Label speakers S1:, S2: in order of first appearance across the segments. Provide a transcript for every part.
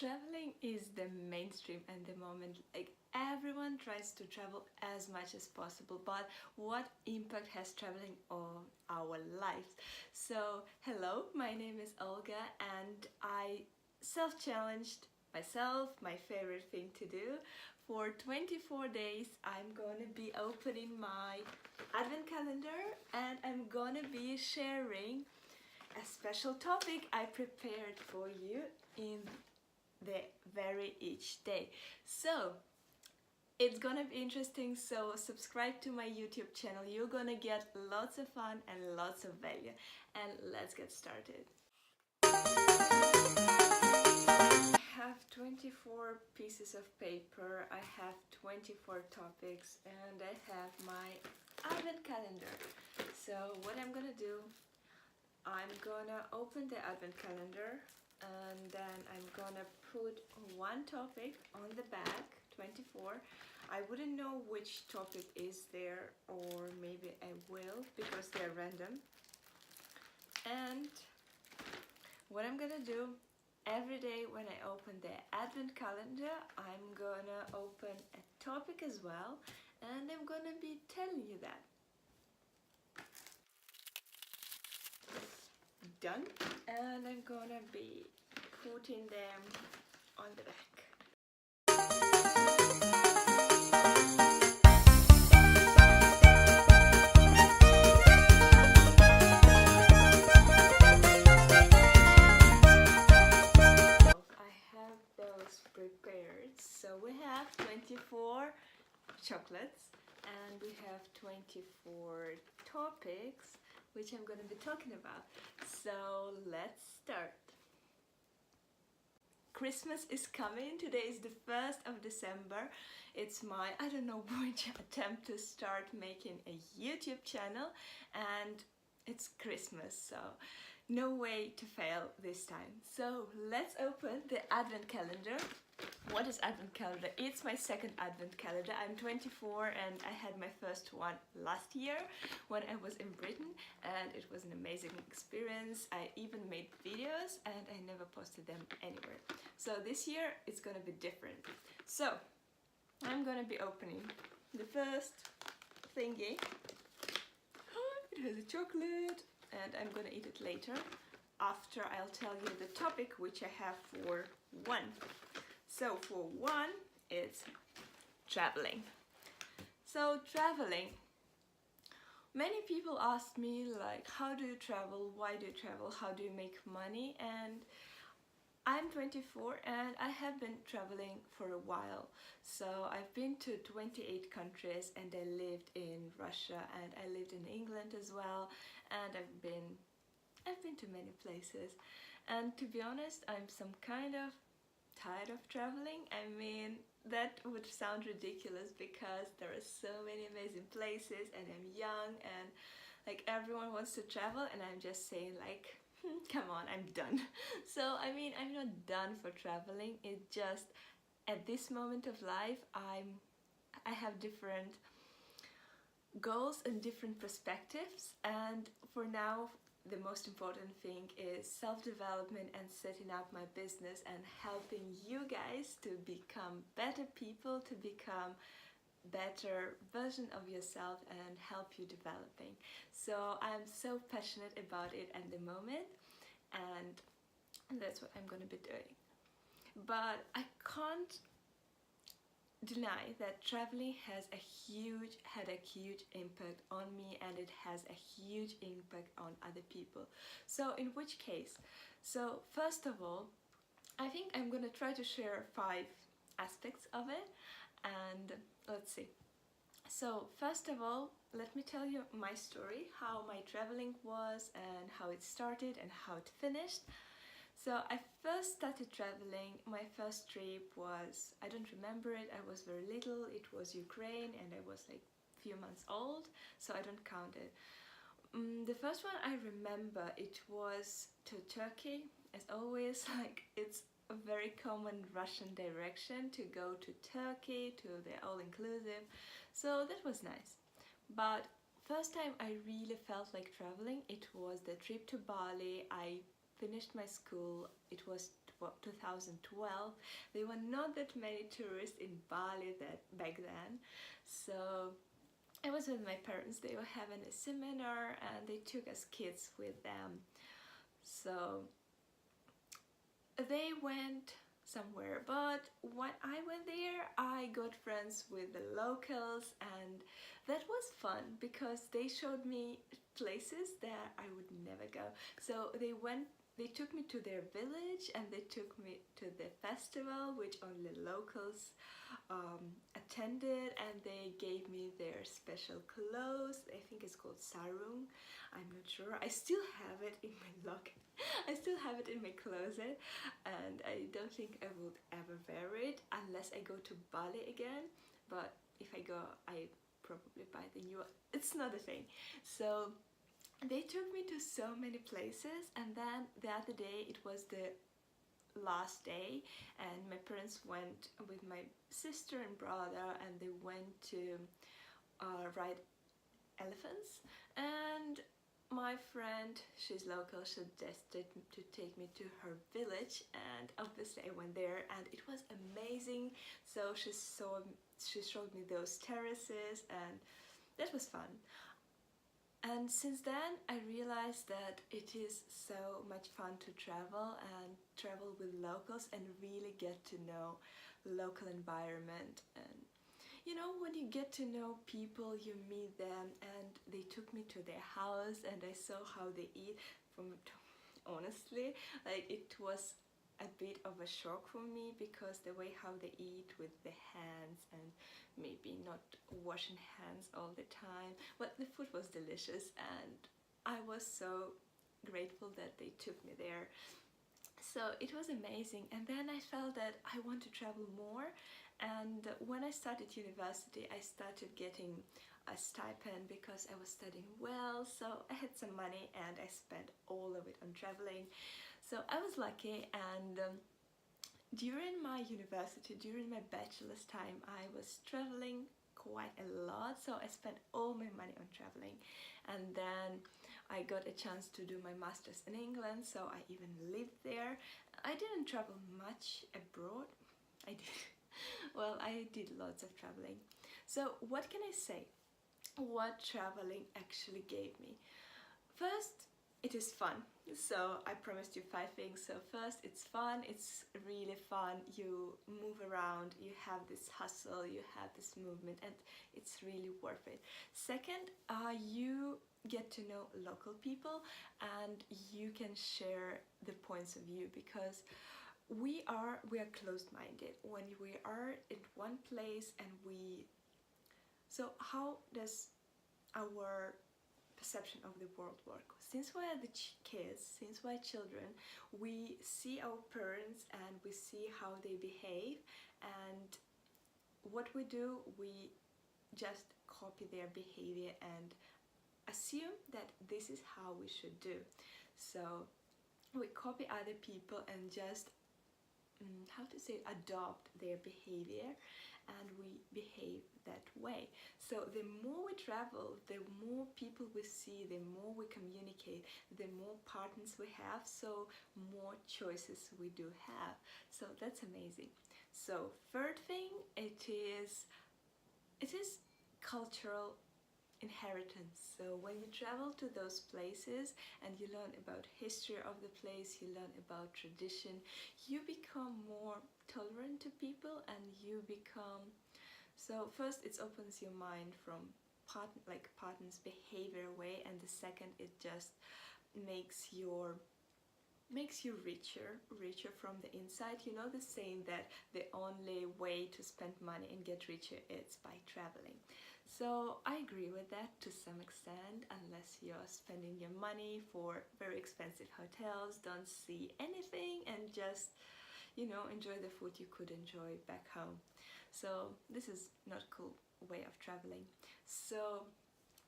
S1: Traveling is the mainstream at the moment. Like everyone tries to travel as much as possible, but what impact has traveling on our lives? So, hello, my name is Olga, and I self-challenged myself, my favorite thing to do. For 24 days, I'm gonna be opening my advent calendar and I'm gonna be sharing a special topic I prepared for you in the very each day. So it's gonna be interesting, so subscribe to my YouTube channel. You're gonna get lots of fun and lots of value. And let's get started. I have 24 pieces of paper, I have 24 topics, and I have my advent calendar. So what I'm gonna do, I'm gonna open the advent calendar and then I'm gonna put one topic on the back, 24. I wouldn't know which topic is there, or maybe I will because they're random. And what I'm gonna do, every day when I open the advent calendar, I'm gonna open a topic as well, and I'm gonna be telling you that. Done. And I'm gonna be putting them on the back. I have those prepared. So we have 24 chocolates and we have 24 topics which I'm going to be talking about. So let's start. Christmas is coming. Today is the 1st of December. It's my, I don't know which attempt to start making a YouTube channel, and it's Christmas, so no way to fail this time. So let's open the advent calendar. What is advent calendar? It's my second advent calendar. I'm 24 and I had my first one last year when I was in Britain, and it was an amazing experience. I even made videos and I never posted them anywhere. So this year it's gonna be different. So I'm gonna be opening the first thingy. It has a chocolate and I'm gonna eat it later after I'll tell you the topic which I have for one. So for one, it's traveling. So traveling. Many people ask me like, how do you travel? Why do you travel? How do you make money? And I'm 24 and I have been traveling for a while. So I've been to 28 countries and I lived in Russia and I lived in England as well, and I've been to many places. And to be honest, I'm some kind of tired of traveling. I mean, that would sound ridiculous because there are so many amazing places and I'm young and like everyone wants to travel, and I'm just saying like, come on, I'm done. So I mean, I'm not done for traveling. It just, at this moment of life, I have different goals and different perspectives, and for now the most important thing is self-development and setting up my business and helping you guys to become better people, to become better version of yourself and help you developing. So I'm so passionate about it at the moment, and that's what I'm going to be doing. But I can't deny that traveling had a huge impact on me, and it has a huge impact on other people. So in which case, so first of all, I think I'm gonna try to share 5 aspects of it, and let's see. So first of all, let me tell you my story, how my traveling was and how it started and how it finished. So I first started traveling, my first trip was, I don't remember it, I was very little, it was Ukraine and I was like a few months old, so I don't count it. The first one I remember, it was to Turkey, as always, like it's a very common Russian direction to go to Turkey, to the all-inclusive, so that was nice. But first time I really felt like traveling, it was the trip to Bali. I finished my school, it was 2012, there were not that many tourists in Bali back then. So I was with my parents. They were having a seminar and they took us kids with them. So they went somewhere, but when I went there I got friends with the locals, and that was fun because they showed me places that I would never go. So they took me to their village and they took me to the festival which only locals attended, and they gave me their special clothes. I think it's called sarung. I'm not sure. I still have it in my locker. I still have it in my closet, and I don't think I would ever wear it unless I go to Bali again. But if I go, I probably buy the new one. It's not a thing. So they took me to so many places, and then the other day it was the last day, and my parents went with my sister and brother, and they went to ride elephants. And my friend, she's local, suggested to take me to her village, and obviously I went there and it was amazing. So she showed me those terraces, and that was fun. And since then I realized that it is so much fun to travel with locals and really get to know local environment. And you know, when you get to know people, you meet them, and they took me to their house and I saw how they eat. Honestly, like, it was a bit of a shock for me because the way how they eat with the hands and maybe not washing hands all the time, but the food was delicious and I was so grateful that they took me there. So it was amazing, and then I felt that I want to travel more. And when I started university I started getting a stipend because I was studying well, so I had some money and I spent all of it on traveling. So I was lucky, and during my university, during my bachelor's time, I was traveling quite a lot, so I spent all my money on traveling. And then I got a chance to do my master's in England, so I even lived there. I didn't travel much abroad. I did. Well, I did lots of traveling. So what can I say? What traveling actually gave me? First, it is fun. So I promised you 5 things. So first, it's fun. It's really fun. You move around, you have this hustle, you have this movement, and it's really worth it. Second, you get to know local people and you can share the points of view, because we are closed-minded when we are in one place, and so how does our perception of the world work? Since we're the kids, since we're children, we see our parents and we see how they behave, and what we do, we just copy their behavior and assume that this is how we should do. So we copy other people and just adopt their behavior, and we behave that way. So the more we travel, the more people we see, the more we communicate, the more partners we have, so more choices we do have. So that's amazing. So third thing, it is cultural inheritance. So when you travel to those places and you learn about history of the place, you learn about tradition, you become more tolerant to people, and you become, so first it opens your mind from partner's behavior way, and the second, it just makes you richer from the inside. You know the saying that the only way to spend money and get richer is by traveling. So I agree with that to some extent, unless you're spending your money for very expensive hotels, don't see anything, and just, you know, enjoy the food you could enjoy back home. So this is not a cool way of traveling. So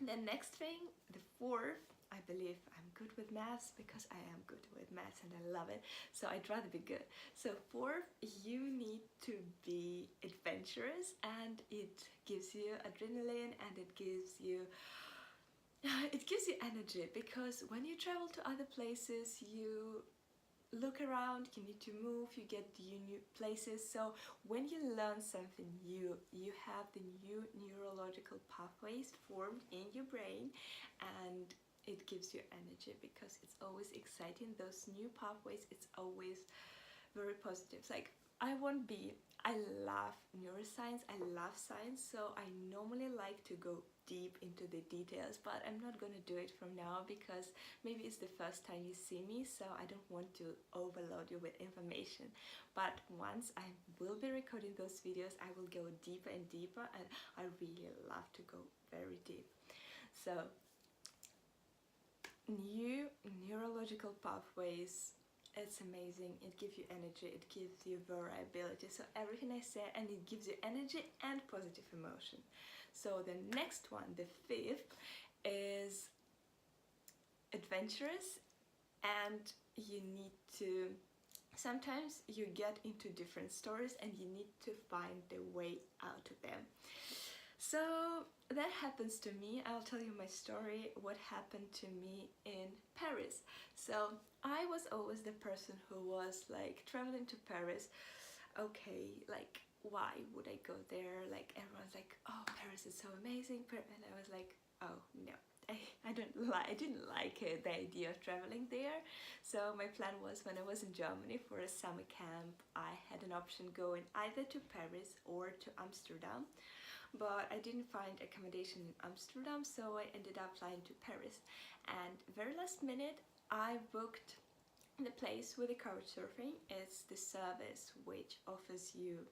S1: the next thing, the fourth, I believe I'm good with maths because I am good with maths and I love it, so I'd rather be good. So fourth, you need to be adventurous, and it gives you adrenaline, and it gives you energy, because when you travel to other places, you look around, you need to move, you get new places. So when you learn something new, you have the new neurological pathways formed in your brain, and it gives you energy because it's always exciting. Those new pathways, it's always very positive. Like I love neuroscience, I love science, so I normally like to go deep into the details, but I'm not gonna do it from now because maybe it's the first time you see me, so I don't want to overload you with information. But once I will be recording those videos, I will go deeper and deeper, and I really love to go very deep. So new neurological pathways, it's amazing. It gives you energy, it gives you variability, so everything I said, and it gives you energy and positive emotion. So the next one, the fifth, is adventurous, and you need to, sometimes you get into different stories and you need to find the way out of them. So that happens to me. I'll tell you my story, what happened to me in Paris. So I was always the person who was like traveling to Paris. Okay, like why would I go there? Like everyone's like, oh, Paris is so amazing, and I was like, oh no, I didn't like the idea of traveling there. So my plan was, when I was in Germany for a summer camp, I had an option going either to Paris or to Amsterdam, but I didn't find accommodation in Amsterdam, so I ended up flying to Paris. And very last minute, I booked the place with the couch surfing. It's the service which offers you,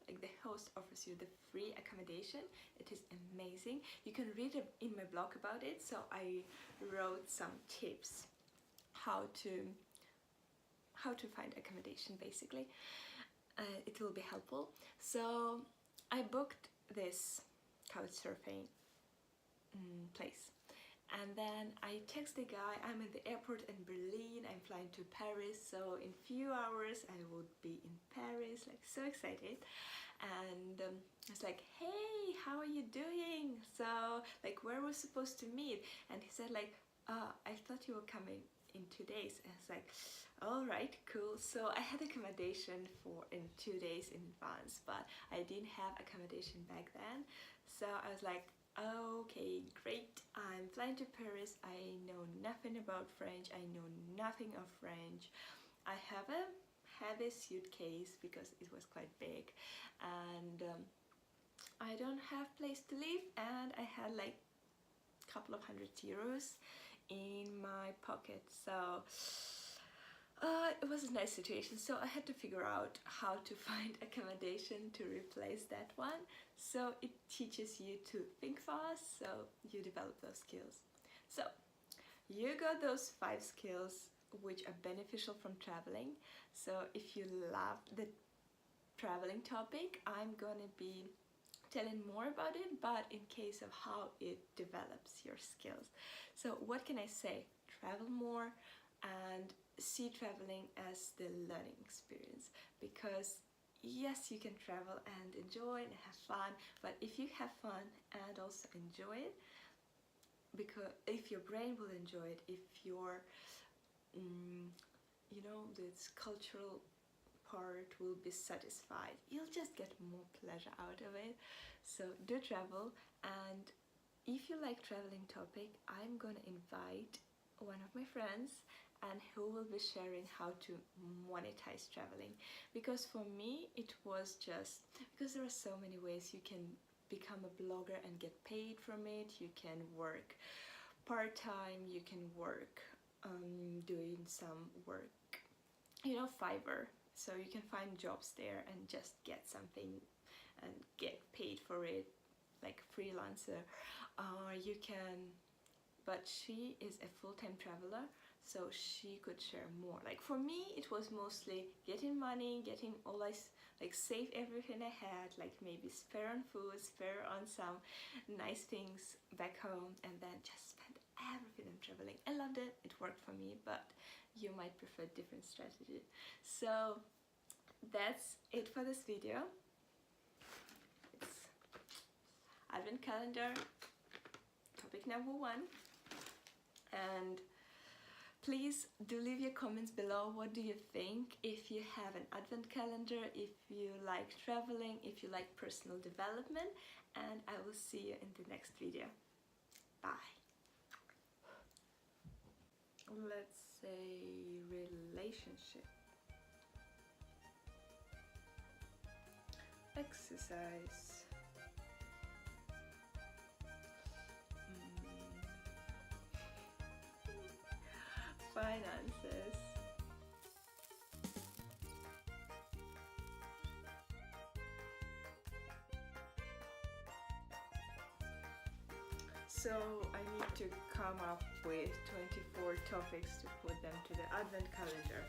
S1: like the host offers you the free accommodation. It is amazing. You can read in my blog about it. So I wrote some tips how to find accommodation, basically. It will be helpful. So I booked this couch surfing place. And then I text the guy, I'm in the airport in Berlin, I'm flying to Paris, so in few hours I would be in Paris, like so excited. And I was like, hey, how are you doing? So like, where we're supposed to meet? And he said like, I thought you were coming in 2 days. And I was like, all right, cool. So I had accommodation for in 2 days in advance, but I didn't have accommodation back then. So I was like, okay, great, I'm flying to Paris, I know nothing about French, I know nothing of French. I have a heavy suitcase because it was quite big, and I don't have place to live, and I had like a couple of €100 in my pocket. So it was a nice situation, so I had to figure out how to find accommodation to replace that one. So it teaches you to think fast, so you develop those skills. So you got those 5 skills which are beneficial from traveling. So if you love the traveling topic, I'm gonna be telling more about it, but in case of how it develops your skills. So what can I say? Travel more and see traveling as the learning experience, because yes, you can travel and enjoy and have fun, but if you have fun and also enjoy it, because if your brain will enjoy it, if your you know, this cultural part will be satisfied, you'll just get more pleasure out of it. So do travel, and if you like traveling topic, I'm gonna invite one of my friends, and who will be sharing how to monetize traveling. Because for me, it was just because there are so many ways you can become a blogger and get paid from it. You can work part-time, you can work doing some work, you know, Fiverr. So you can find jobs there and just get something and get paid for it, like freelancer. You can, but she is a full-time traveler, so she could share more. Like for me, it was mostly getting money, getting all like save everything I had, like maybe spare on food, spare on some nice things back home, and then just spend everything on traveling. I loved it, it worked for me, but you might prefer different strategy. So that's it for this video. It's Advent calendar, topic number 1. And Please do leave your comments below. What do you think? If you have an advent calendar, if you like traveling, if you like personal development, and I will see you in the next video. Bye. Let's say relationship. Exercise. Finances. So I need to come up with 24 topics to put them to the advent calendar.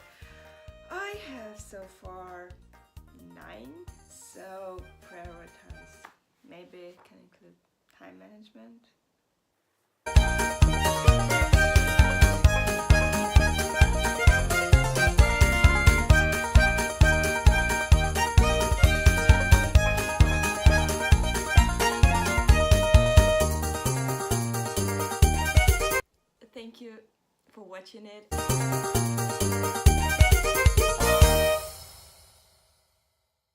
S1: I have so far 9, so prioritize. Maybe it can include time management. Thank you for watching it.